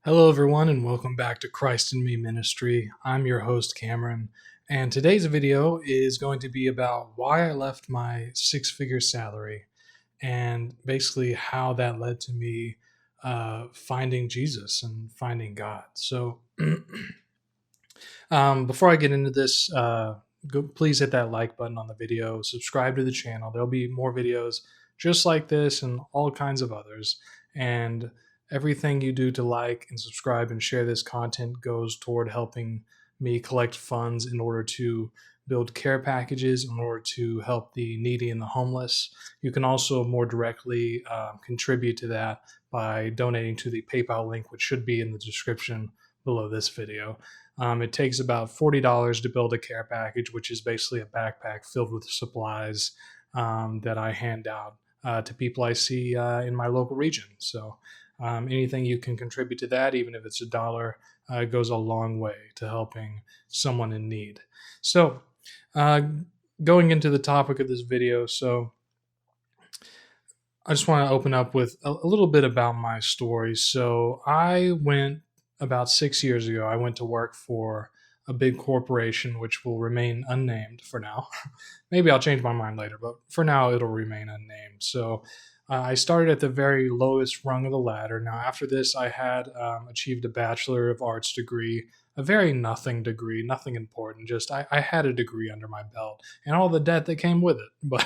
Hello, everyone, and welcome back to Christ in Me Ministry. I'm your host, Cameron, and today's video is going to be about why I left my six-figure salary and basically how that led to me finding Jesus and finding God. So, before I get into this, please hit that like button on the video, subscribe to the channel. There'll be more videos just like this and all kinds of others. And everything you do to like and subscribe and share this content goes toward helping me collect funds in order to build care packages in order to help the needy and the homeless. You can also more directly contribute to that by donating to the PayPal link, which should be in the description below this video. It takes about $40 to build a care package, which is basically a backpack filled with supplies that I hand out to people I see in my local region. So anything you can contribute to that, even if it's $1, goes a long way to helping someone in need. So going into the topic of this video, I just want to open up with a little bit about my story. So about 6 years ago, I went to work for a big corporation, which will remain unnamed for now. Maybe I'll change my mind later, but for now, it'll remain unnamed. So I started at the very lowest rung of the ladder. Now, after this, I had achieved a Bachelor of Arts degree, a very nothing degree, nothing important. Just I had a degree under my belt and all the debt that came with it, but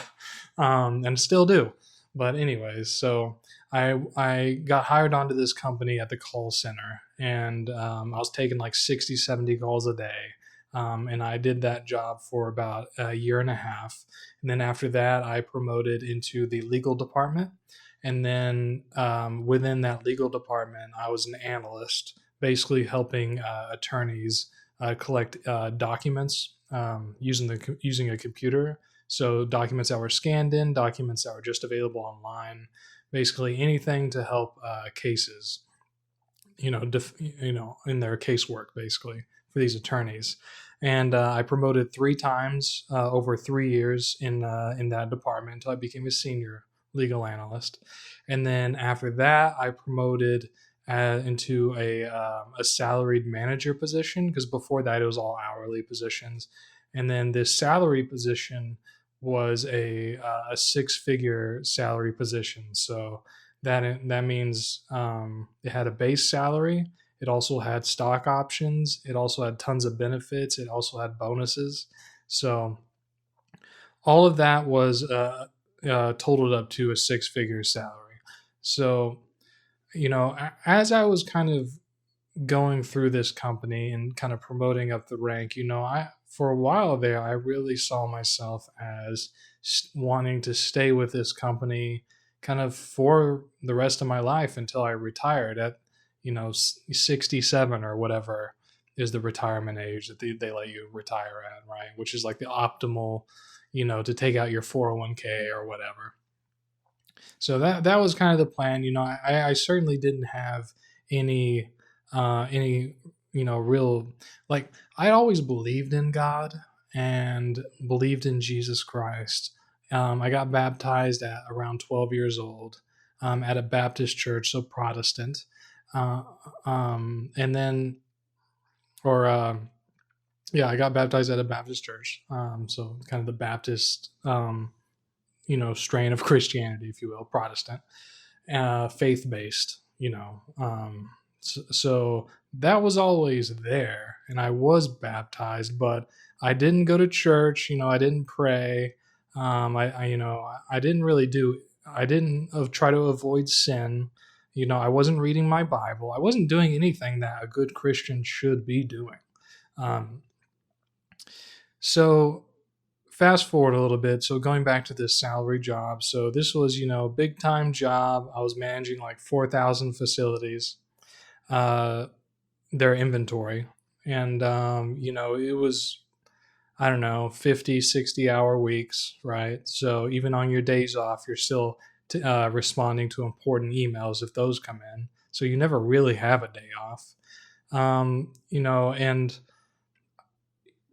and still do. But anyways, so I got hired onto this company at the call center, and I was taking like 60, 70 calls a day. And I did that job for about a year and a half. And then after that, I promoted into the legal department. And then within that legal department, I was an analyst, basically helping attorneys collect documents using a computer. So documents that were scanned in, documents that were just available online, basically anything to help cases, in their casework, basically for these attorneys. And I promoted 3 times over 3 years in that department until I became a senior legal analyst. And then after that, I promoted into a salaried manager position, because before that it was all hourly positions. And then this salary position was a six-figure salary position. So that means it had a base salary. It also had stock options. It also had tons of benefits. It also had bonuses. So all of that was totaled up to a six-figure salary. So, as I was kind of going through this company and kind of promoting up the rank, I for a while there, I really saw myself as wanting to stay with this company kind of for the rest of my life until I retired at 67 or whatever is the retirement age that they let you retire at, right? Which is like the optimal, to take out your 401k or whatever. So that was kind of the plan. I certainly didn't have any real, like, I always believed in God and believed in Jesus Christ. I got baptized at around 12 years old at a Baptist church, so Protestant. And then, or yeah, I got baptized at a Baptist church, so kind of the Baptist, strain of Christianity, if you will, Protestant, faith-based, so that was always there, and I was baptized, but I didn't go to church. I didn't pray. I didn't really do. I didn't try to avoid sin. I wasn't reading my Bible. I wasn't doing anything that a good Christian should be doing. So fast forward a little bit. So going back to this salary job. So this was, big time job. I was managing like 4,000 facilities, their inventory. And, it was, I don't know, 50, 60-hour weeks, right? So even on your days off, you're still responding to important emails if those come in. So you never really have a day off. And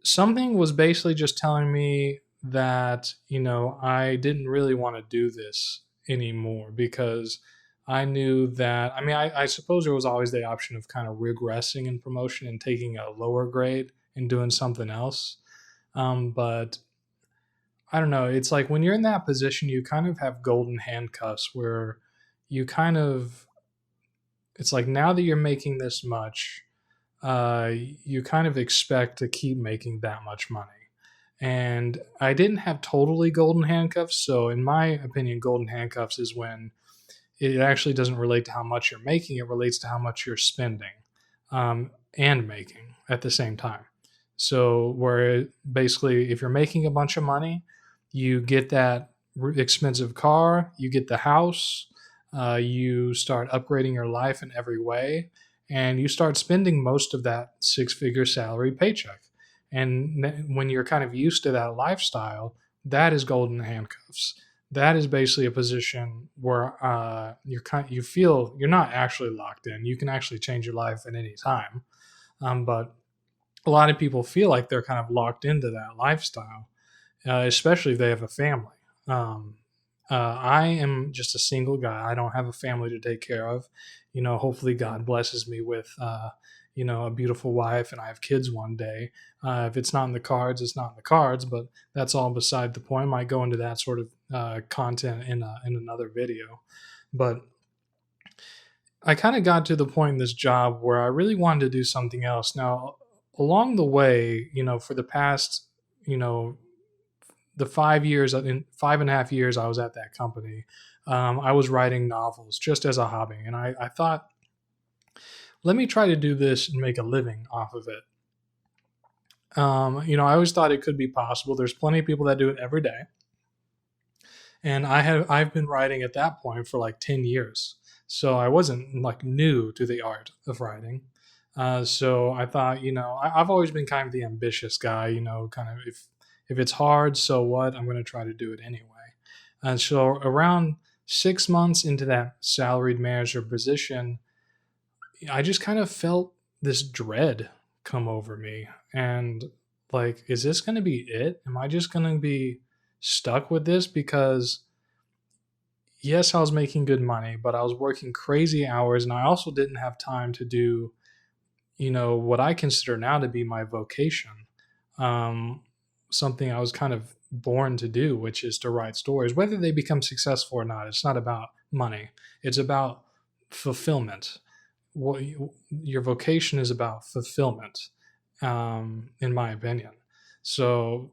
something was basically just telling me that, I didn't really want to do this anymore because I knew that, I mean, I suppose there was always the option of kind of regressing in promotion and taking a lower grade and doing something else. But I don't know. It's like when you're in that position, you kind of have golden handcuffs where you kind of, it's like now that you're making this much, you kind of expect to keep making that much money. And I didn't have totally golden handcuffs. So, in my opinion, golden handcuffs is when it actually doesn't relate to how much you're making, it relates to how much you're spending and making at the same time. So, where basically, if you're making a bunch of money, you get that expensive car, you get the house, you start upgrading your life in every way, and you start spending most of that six-figure salary paycheck. And when you're kind of used to that lifestyle, that is golden handcuffs. That is basically a position where you feel you're not actually locked in. You can actually change your life at any time, but a lot of people feel like they're kind of locked into that lifestyle, especially if they have a family. Um, I am just a single guy. I don't have a family to take care of. Hopefully God blesses me with, a beautiful wife and I have kids one day. If it's not in the cards, it's not in the cards, but that's all beside the point. I might go into that sort of content in another video. But I kind of got to the point in this job where I really wanted to do something else. Now, along the way, for the past, you know, the 5 years, in 5.5 years I was at that company, I was writing novels just as a hobby. And I thought, let me try to do this and make a living off of it. I always thought it could be possible. There's plenty of people that do it every day. And I've been writing at that point for like 10 years. So I wasn't like new to the art of writing. So I thought, I've always been kind of the ambitious guy, kind of if it's hard, so what? I'm going to try to do it anyway. And so around 6 months into that salaried manager position, I just kind of felt this dread come over me. And like, is this going to be it? Am I just going to be stuck with this? Because yes, I was making good money, but I was working crazy hours and I also didn't have time to do, what I consider now to be my vocation. Um, Something I was kind of born to do, which is to write stories, whether they become successful or not. It's not about money, it's about fulfillment. Your vocation is about fulfillment, in my opinion. So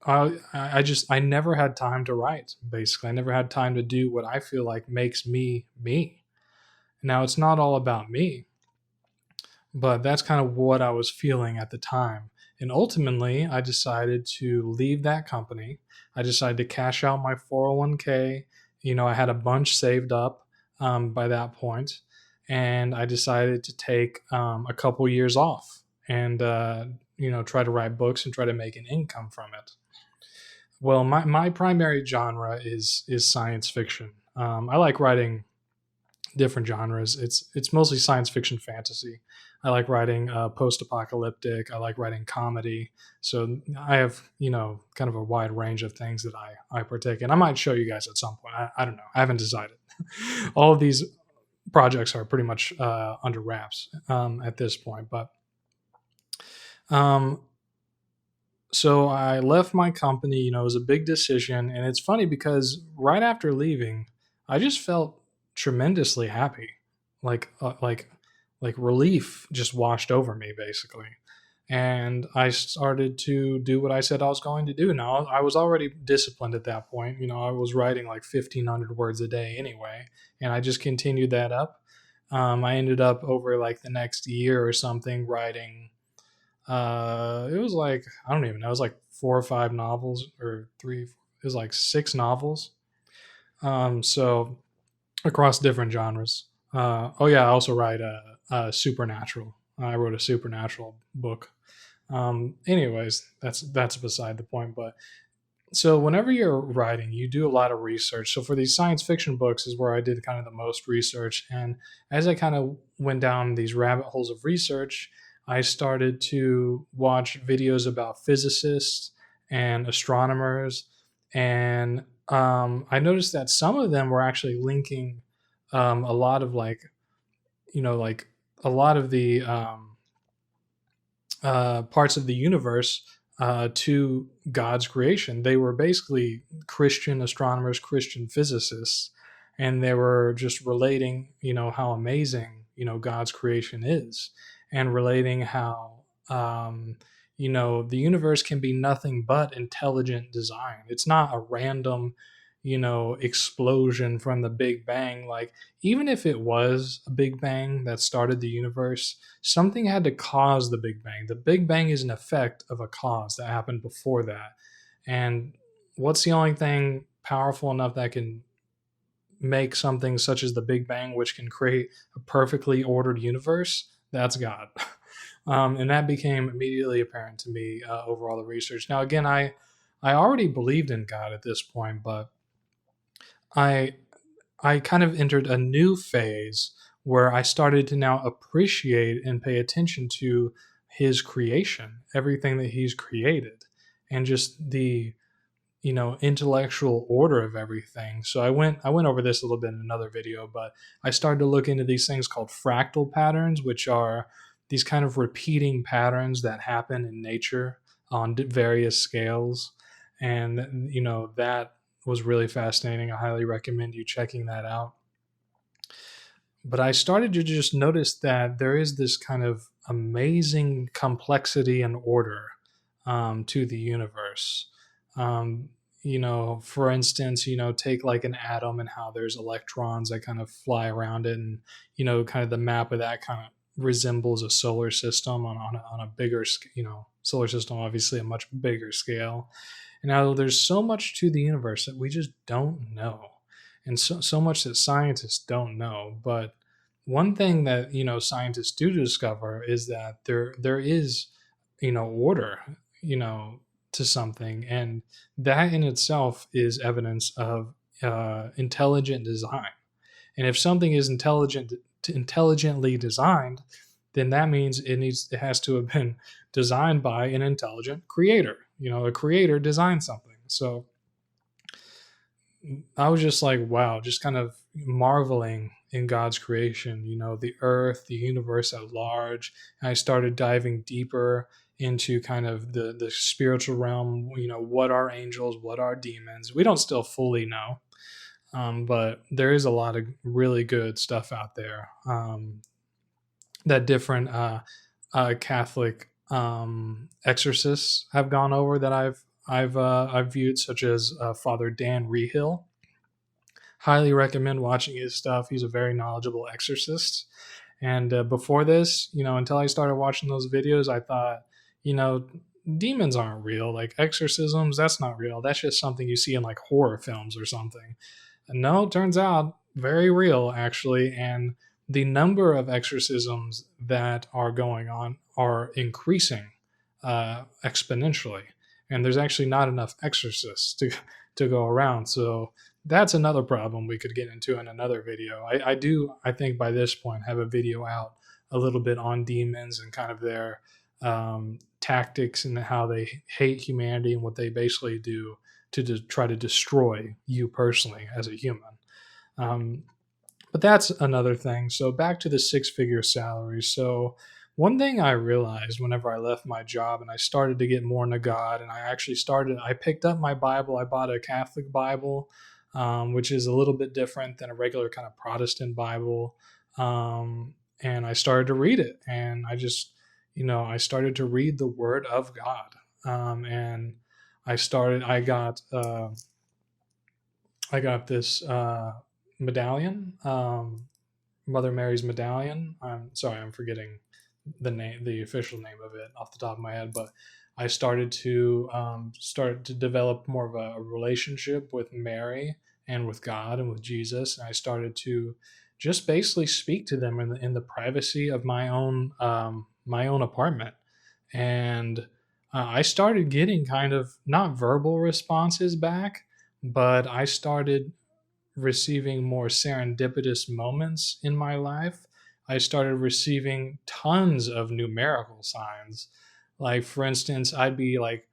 I never had time to write. Basically, I never had time to do what I feel like makes me me. Now it's not all about me, but that's kind of what I was feeling at the time. And ultimately, I decided to leave that company. I decided to cash out my 401k. I had a bunch saved up by that point, and I decided to take a couple years off and try to write books and try to make an income from it. Well, my primary genre is science fiction. I like writing different genres. It's mostly science fiction fantasy. I like writing post-apocalyptic. I like writing comedy. So I have kind of a wide range of things that I partake in. I might show you guys at some point. I don't know. I haven't decided. All of these projects are pretty much under wraps at this point. But um, so I left my company. It was a big decision, and it's funny because right after leaving, I just felt tremendously happy, like relief just washed over me basically, and I started to do what I said I was going to do. Now I was already disciplined at that point. I was writing like 1,500 words a day anyway, and I just continued that up. I ended up over like the next year or something writing. It was like I don't even know. It was like 4 or 5 novels or three. It was like 6 novels. So across different genres. Oh yeah, I also write a supernatural. I wrote a supernatural book. Anyways, that's beside the point. But so whenever you're writing, you do a lot of research. So for these science fiction books is where I did kind of the most research. And as I kind of went down these rabbit holes of research, I started to watch videos about physicists and astronomers and I noticed that some of them were actually linking a lot of like, like a lot of the parts of the universe to God's creation. They were basically Christian astronomers, Christian physicists, and they were just relating, how amazing, God's creation is, and relating how, the universe can be nothing but intelligent design. It's not a random, explosion from the Big Bang. Like, even if it was a Big Bang that started the universe, something had to cause the Big Bang. The Big Bang is an effect of a cause that happened before that. And what's the only thing powerful enough that can make something such as the Big Bang, which can create a perfectly ordered universe? That's God. And that became immediately apparent to me over all the research. Now, again, I already believed in God at this point, but I I kind of entered a new phase where I started to now appreciate and pay attention to his creation, everything that he's created, and just the intellectual order of everything. So I went over this a little bit in another video, but I started to look into these things called fractal patterns, which are these kind of repeating patterns that happen in nature on various scales. And that was really fascinating. I highly recommend you checking that out. But I started to just notice that there is this kind of amazing complexity and order to the universe. Um, for instance, take like an atom and how there's electrons that kind of fly around it, and kind of the map of that kind of resembles a solar system on a bigger, solar system, obviously a much bigger scale. And now there's so much to the universe that we just don't know, and so much that scientists don't know. But one thing that scientists do discover is that there is order to something, and that in itself is evidence of intelligent design. And if something is intelligently designed, then that means it has to have been designed by an intelligent creator. A creator designed something. So I was just like, wow, just kind of marveling in God's creation, the earth, the universe at large. And I started diving deeper into kind of the spiritual realm, what are angels, what are demons? We don't still fully know, but there is a lot of really good stuff out there that different Catholic exorcists have gone over that I've viewed, such as Father Dan Rehill. Highly recommend watching his stuff. He's a very knowledgeable exorcist. And before this, until I started watching those videos, I thought, you know, demons aren't real. Like exorcisms, that's not real. That's just something you see in like horror films or something. And no, it turns out very real actually. And the number of exorcisms that are going on are increasing exponentially. And there's actually not enough exorcists to go around. So that's another problem we could get into in another video. I think by this point have a video out a little bit on demons and kind of their tactics and how they hate humanity and what they basically do to try to destroy you personally as a human. Um, but that's another thing. So back to the six-figure salary. So one thing I realized whenever I left my job and I started to get more into God, and I picked up my Bible. I bought a Catholic Bible, which is a little bit different than a regular kind of Protestant Bible. And I started to read it, and I started to read the Word of God. And I got this medallion, Mother Mary's medallion. I'm sorry, I'm forgetting the official name of it off the top of my head, but I started to develop more of a relationship with Mary and with God and with Jesus, and I started to just basically speak to them in the privacy of my own apartment, and I started getting kind of not verbal responses back, but I started receiving more serendipitous moments in my life. I started receiving tons of numerical signs. Like, for instance, I'd be like,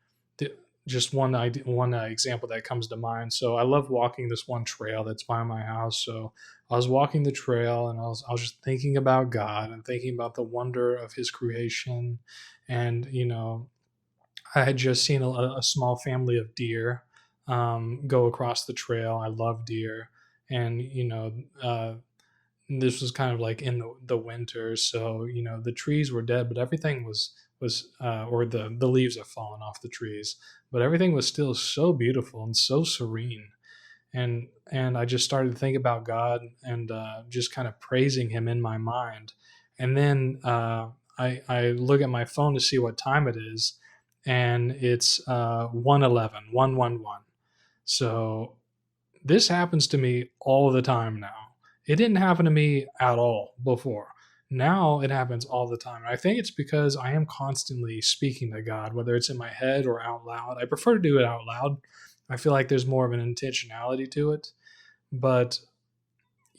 just one example that comes to mind. So I love walking this one trail that's by my house. So I was walking the trail, and I was just thinking about God and thinking about the wonder of His creation, and I had just seen a small family of deer go across the trail. I love deer, and this was kind of like in the winter, so the trees were dead, but everything was or the leaves have fallen off the trees, but everything was still so beautiful and so serene. And I just started to think about God, and just kind of praising Him in my mind. And then I look at my phone to see what time it is, and it's 1:11, 1:11. So this happens to me all the time now. It didn't happen to me at all before. Now it happens all the time. I think it's because I am constantly speaking to God, whether it's in my head or out loud. I prefer to do it out loud. I feel like there's more of an intentionality to it. But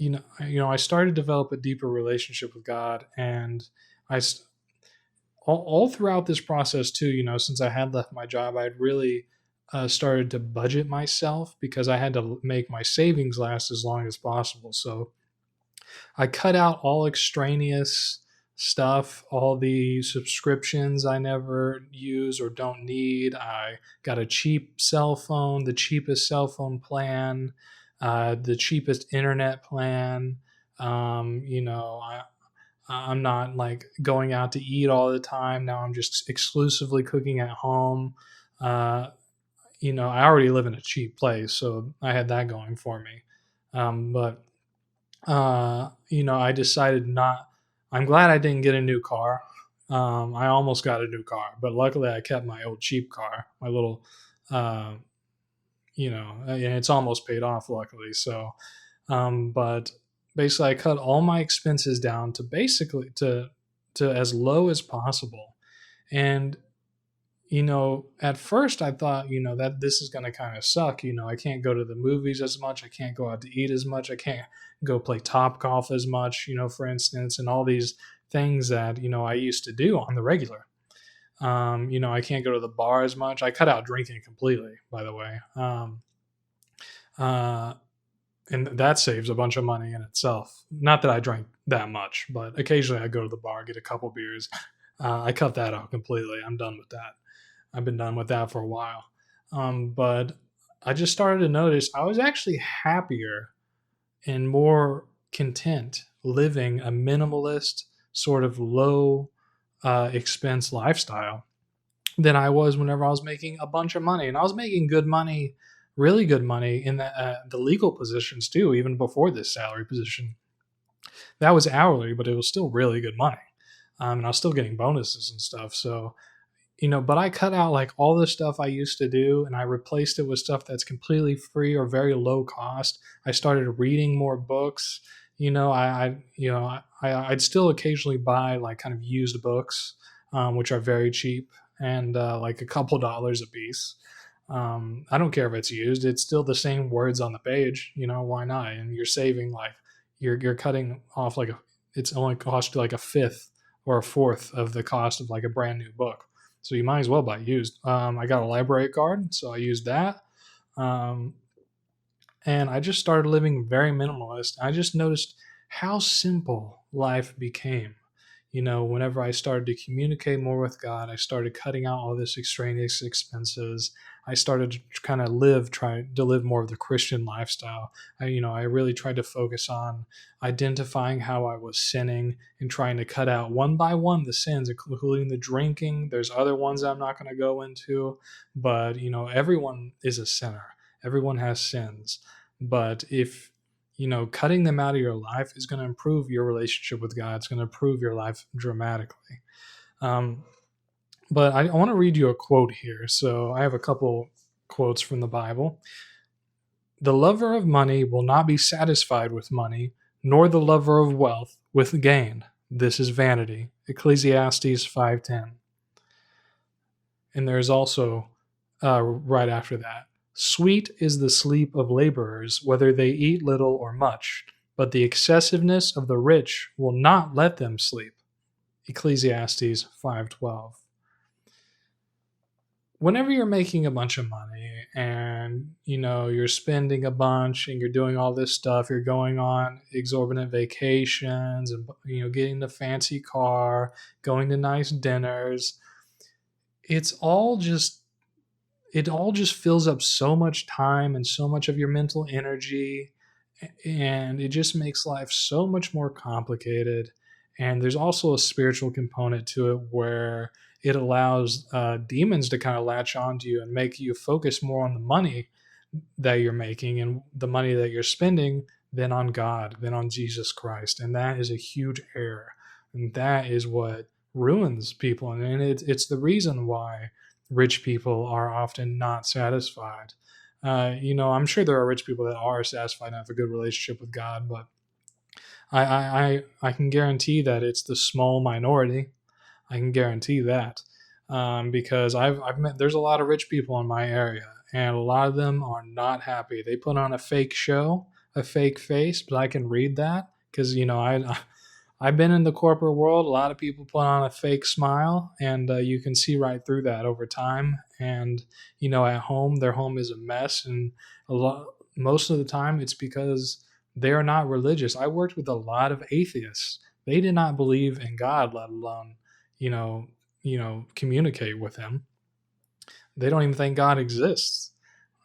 I started to develop a deeper relationship with God, and I all throughout this process too, since I had left my job, I'd really started to budget myself because I had to make my savings last as long as possible. So I cut out all extraneous stuff, all the subscriptions I never use or don't need. I got a cheap cell phone, the cheapest cell phone plan, the cheapest internet plan. I'm not like going out to eat all the time. Now I'm just exclusively cooking at home. Uh, I already live in a cheap place, so I had that going for me. But I decided not. I'm glad I didn't get a new car. I almost got a new car, but luckily I kept my old cheap car, my little, uh, and it's almost paid off, luckily. So, but basically, I cut all my expenses down to basically to as low as possible. And at first I thought, that this is going to kind of suck. I can't go to the movies as much. I can't go out to eat as much. I can't go play top golf as much, for instance, and all these things that, I used to do on the regular. I can't go to the bar as much. I cut out drinking completely, by the way. Uh, and that saves a bunch of money in itself. Not that I drank that much, but occasionally I go to the bar, get a couple beers. I cut that out completely. I'm done with that. I've been done with that for a while. But I just started to notice I was actually happier and more content living a minimalist, sort of low expense lifestyle than I was whenever I was making a bunch of money. And I was making good money, really good money in the legal positions too, even before this salary position. That was hourly, but it was still really good money. And I was still getting bonuses and stuff. So but I cut out like all the stuff I used to do, and I replaced it with stuff that's completely free or very low cost. I started reading more books. I'd still occasionally buy like kind of used books, which are very cheap and like a couple dollars a piece. I don't care if it's used; it's still the same words on the page. Why not? And you're saving like you're cutting off like it's only cost you like a fifth or a fourth of the cost of like a brand new book. So you might as well buy used. I got a library card, so I used that. Um, and I just started living very minimalist. I just noticed how simple life became. Whenever I started to communicate more with God, I started cutting out all this extraneous expenses. I started to kind of try to live more of the Christian lifestyle. I really tried to focus on identifying how I was sinning and trying to cut out one by one the sins, including the drinking. There's other ones that I'm not going to go into, but everyone is a sinner. Everyone has sins. But if cutting them out of your life is going to improve your relationship with God. It's going to improve your life dramatically. Um, but I want to read you a quote here. So I have a couple quotes from the Bible. The lover of money will not be satisfied with money, nor the lover of wealth with gain. This is vanity. Ecclesiastes 5:10. And there's also right after that. Sweet is the sleep of laborers, whether they eat little or much, but the excessiveness of the rich will not let them sleep. Ecclesiastes 5:12. whenever you're making a bunch of money and you're spending a bunch and you're doing all this stuff, you're going on exorbitant vacations and getting the fancy car, going to nice dinners, it's all just it all just fills up so much time and so much of your mental energy, and it just makes life so much more complicated. And there's also a spiritual component to it where it allows demons to kind of latch onto you and make you focus more on the money that you're making and the money that you're spending than on God, than on Jesus Christ. And that is a huge error. And that is what ruins people. And it's the reason why rich people are often not satisfied. I'm sure there are rich people that are satisfied and have a good relationship with God, but I can guarantee that it's the small minority. I can guarantee that, because I've met there's a lot of rich people in my area, and a lot of them are not happy. They put on a fake show, a fake face, but I can read that because I've been in the corporate world. A lot of people put on a fake smile, and you can see right through that over time. And at home, their home is a mess, and most of the time, it's because they are not religious. I worked with a lot of atheists. They did not believe in God, let alone communicate with Him. They don't even think God exists.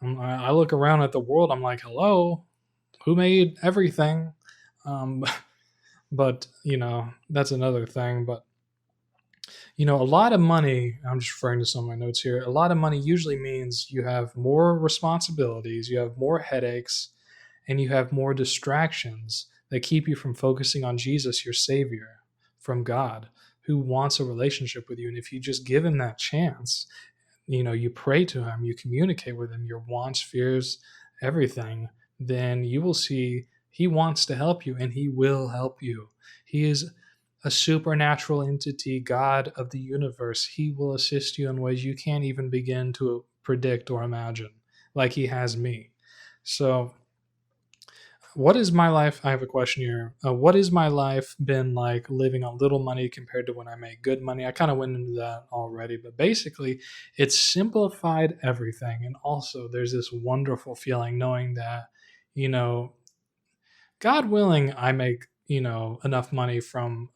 I look around at the world. I'm like, hello, who made everything? Um, But, that's another thing. But, a lot of money, I'm just referring to some of my notes here, a lot of money usually means you have more responsibilities, you have more headaches, and you have more distractions that keep you from focusing on Jesus, your Savior, from God, who wants a relationship with you. And if you just give Him that chance, you pray to Him, you communicate with Him, your wants, fears, everything, then you will see He wants to help you, and He will help you. He is a supernatural entity, God of the universe. He will assist you in ways you can't even begin to predict or imagine, like He has me. So, what is my life? I have a question here. What is my life been like living on little money compared to when I make good money? I kind of went into that already, but basically, it's simplified everything. And also, there's this wonderful feeling knowing that, you know, God willing, I make enough money from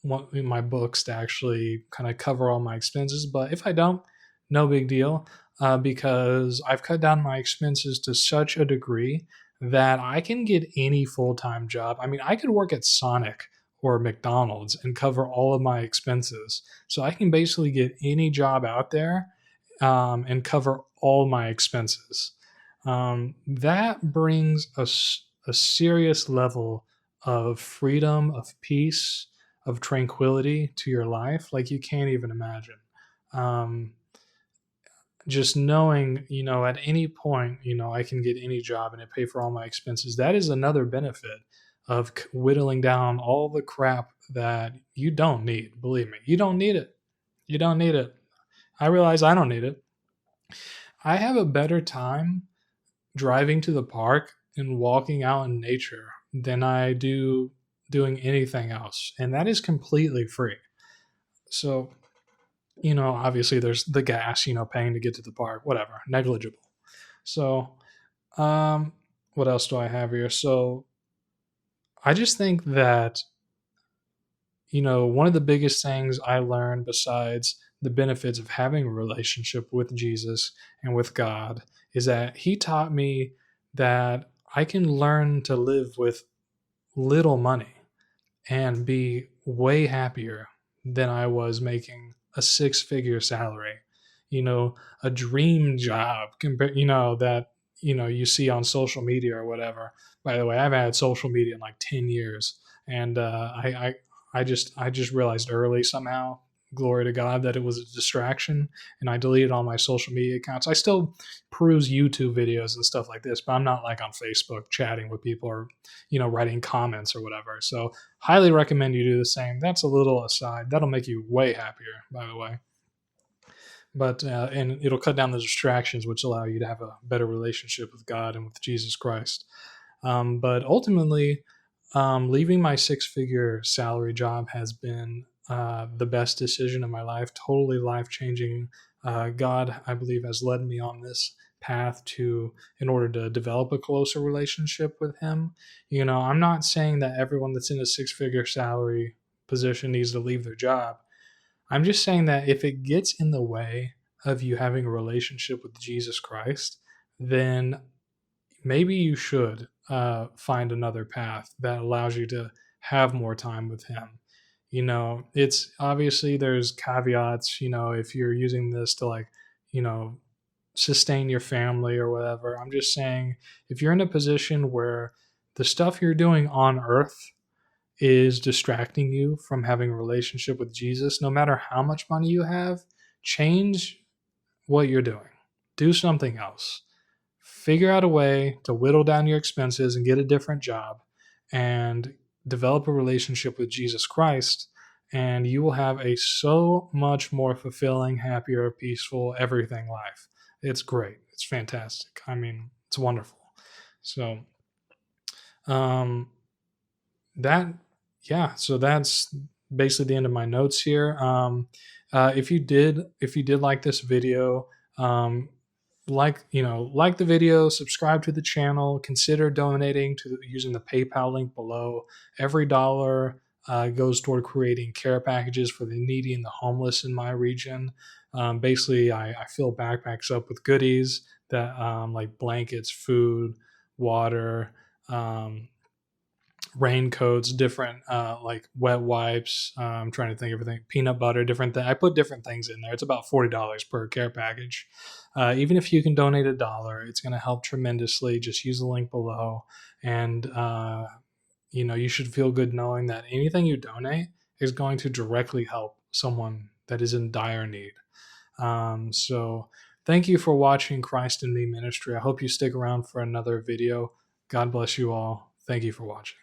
my books to actually kind of cover all my expenses. But if I don't, no big deal, because I've cut down my expenses to such a degree that I can get any full time job. I mean, I could work at Sonic or McDonald's and cover all of my expenses. So I can basically get any job out there, and cover all my expenses. That brings a serious level of freedom, of peace, of tranquility to your life like you can't even imagine. Um, just knowing, at any point, I can get any job and it pay for all my expenses. That is another benefit of whittling down all the crap that you don't need. Believe me, you don't need it. You don't need it. I realize I don't need it. I have a better time driving to the park and walking out in nature than I do doing anything else. And that is completely free. So, obviously there's the gas, paying to get to the park, whatever, negligible. So, what else do I have here? So, I just think that, one of the biggest things I learned besides the benefits of having a relationship with Jesus and with God is that He taught me that I can learn to live with little money and be way happier than I was making a six-figure salary. A dream job compared, that you see on social media or whatever. By the way, I've had social media in like 10 years, and I just realized early somehow, glory to God, that it was a distraction, and I deleted all my social media accounts. I still peruse YouTube videos and stuff like this, but I'm not like on Facebook chatting with people or writing comments or whatever. So highly recommend you do the same. That's a little aside. That'll make you way happier, by the way. But and it'll cut down the distractions, which allow you to have a better relationship with God and with Jesus Christ. But ultimately, leaving my six-figure salary job has been the best decision of my life. Totally life-changing God, I believe, has led me on this path in order to develop a closer relationship with Him. I'm not saying that everyone that's in a six-figure salary position needs to leave their job. I'm just saying that if it gets in the way of you having a relationship with Jesus Christ, then maybe you should find another path that allows you to have more time with Him. It's obviously there's caveats, if you're using this to you know, sustain your family or whatever. I'm just saying if you're in a position where the stuff you're doing on earth is distracting you from having a relationship with Jesus, no matter how much money you have, change what you're doing. Do something else. Figure out a way to whittle down your expenses and get a different job and develop a relationship with Jesus Christ. And you will have a so much more fulfilling, happier, peaceful, everything life. It's great. It's fantastic. I mean, it's wonderful. So, um, that so that's basically the end of my notes here. If you did like this video, like the video, subscribe to the channel, consider donating to using the PayPal link below. Every dollar goes toward creating care packages for the needy and the homeless in my region. Basically, I fill backpacks up with goodies that like blankets, food, water, raincoats, different like wet wipes. I'm trying to think of everything, peanut butter, different things. I put different things in there. It's about $40 per care package. Even if you can donate $1, it's going to help tremendously. Just use the link below, and you should feel good knowing that anything you donate is going to directly help someone that is in dire need. So thank you for watching Christ in Me Ministry. I hope you stick around for another video. God bless you all. Thank you for watching.